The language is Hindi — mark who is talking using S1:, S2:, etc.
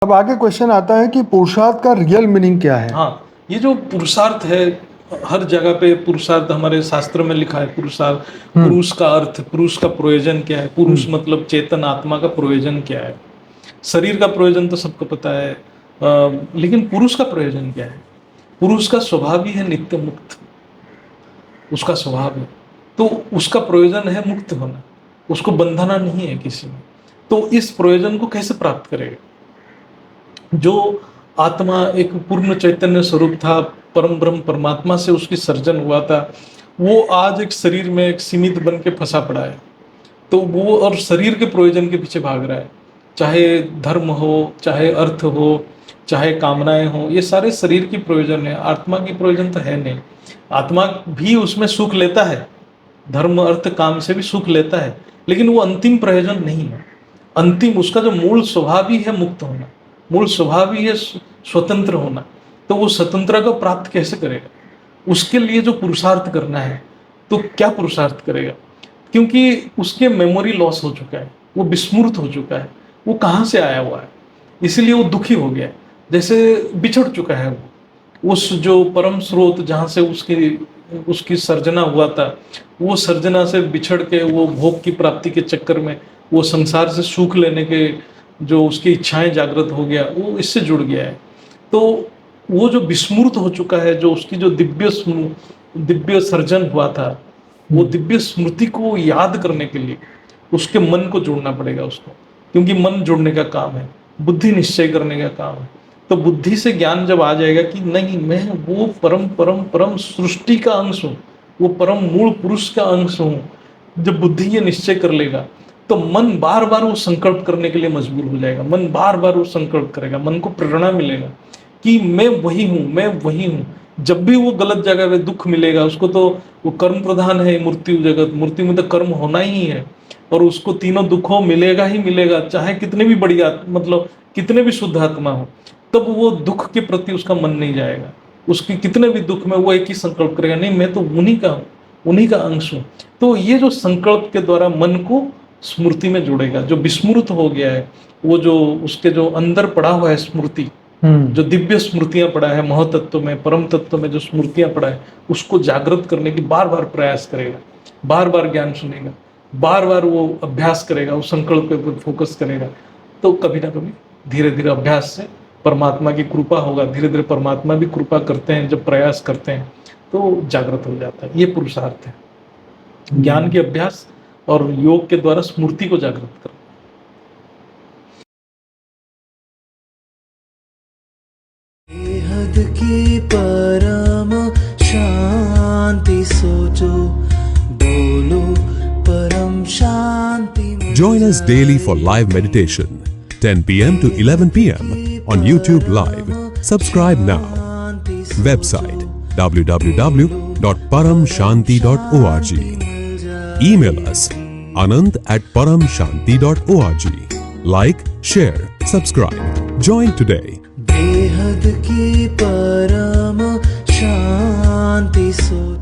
S1: अब आगे क्वेश्चन आता है कि पुरुषार्थ का रियल मीनिंग क्या है।
S2: हाँ, ये जो पुरुषार्थ है, हर जगह पे पुरुषार्थ हमारे शास्त्र में लिखा है। पुरुषार्थ, पुरुष का अर्थ, पुरुष का प्रयोजन क्या है, पुरुष मतलब चेतन आत्मा का प्रयोजन क्या है। शरीर का प्रयोजन तो सबको पता है, लेकिन पुरुष का प्रयोजन क्या है। पुरुष का स्वभाव ही है नित्य मुक्त, उसका स्वभाव है, तो उसका प्रयोजन है मुक्त होना, उसको बंधना नहीं है किसी में। तो इस प्रयोजन को कैसे प्राप्त करेगा। जो आत्मा एक पूर्ण चैतन्य स्वरूप था, परम ब्रह्म परमात्मा से उसकी सर्जन हुआ था, वो आज एक शरीर में एक सीमित बन के फंसा पड़ा है। तो वो और शरीर के प्रयोजन के पीछे भाग रहा है, चाहे धर्म हो, चाहे अर्थ हो, चाहे कामनाएं हो, ये सारे शरीर की प्रयोजन है, आत्मा की प्रयोजन तो है नहीं। आत्मा भी उसमें सुख लेता है, धर्म अर्थ काम से भी सुख लेता है, लेकिन वो अंतिम प्रयोजन नहीं है। अंतिम उसका जो मूल स्वभाव ही है मुक्त होना, मूल स्वभाव ही है स्वतंत्र होना। तो वो स्वतंत्रता को प्राप्त कैसे करेगा, उसके लिए जो पुरुषार्थ करना है, तो क्या पुरुषार्थ करेगा। क्योंकि उसके मेमोरी लॉस हो चुका है, वो विस्मृत हो चुका है, वो कहाँ से आया हुआ है, इसीलिए वो दुखी हो गया, जैसे बिछड़ चुका है वो उस जो परम स्रोत जहाँ से उसकी उसकी सर्जना हुआ था, वो सर्जना से बिछड़ के वो भोग की प्राप्ति के चक्कर में, वो संसार से सुख लेने के जो उसकी इच्छाएं जागृत हो गया, वो इससे जुड़ गया है। तो वो जो विस्मृत हो चुका है, जो उसकी जो दिव्य सर्जन हुआ था, वो दिव्य स्मृति को याद करने के लिए उसके मन को जोड़ना पड़ेगा उसको, क्योंकि मन जोड़ने का काम है, बुद्धि निश्चय करने का काम है। तो बुद्धि से ज्ञान जब आ जाएगा कि नहीं, मैं वो परम परम परम सृष्टि का अंश हूँ, वो परम मूल पुरुष का अंश हूँ, जब बुद्धि ये निश्चय कर लेगा, तो मन बार बार वो संकल्प करने के लिए मजबूर हो जाएगा, मन बार बार वो संकल्प करेगा, मन को प्रेरणा मिलेगा कि मैं वही हूँ, मैं वही हूँ। जब भी वो गलत जगह पे दुख मिलेगा उसको, तो वो कर्म प्रधान है मूर्ति जगत, मूर्ति में तो कर्म होना ही है, और उसको तीनों दुखों मिलेगा ही मिलेगा, चाहे कितने भी बड़ी मतलब कितने भी शुद्ध आत्मा हो, तब वो दुख के प्रति उसका मन नहीं जाएगा। उसके कितने भी दुख में वो एक ही संकल्प करेगा, नहीं मैं तो उन्हीं का हूँ, उन्हीं का अंश हूँ। तो ये जो संकल्प के द्वारा मन को स्मृति में जोड़ेगा, जो विस्मृत हो गया है, वो जो उसके जो अंदर पड़ा हुआ है स्मृति, जो दिव्य स्मृतियां पड़ा है, महतत्व में, परम तत्व में जो स्मृतियां पड़ा है, उसको जागृत करने की बार बार प्रयास करेगा, बार बार ज्ञान सुनेगा, बार बार वो अभ्यास करेगा, उस संकल्प पे फोकस करेगा। तो कभी ना कभी धीरे धीरे अभ्यास से परमात्मा की कृपा होगा, धीरे धीरे परमात्मा भी कृपा करते हैं, जब प्रयास करते हैं तो जागृत हो जाता है। ये पुरुषार्थ है, ज्ञान के अभ्यास और योग के द्वारा स्मृति को जागृत करना।
S3: बेहद की परम शांति सोचो, बोलो परम शांति।
S4: Join us daily for live meditation, 10 p.m. to 11 p.m. on YouTube Live. Subscribe now. Website www.paramshanti.org. Email us anant@paramshanti.org. Like, share, subscribe. Join today.
S3: बेहद की परम शांति सोचो।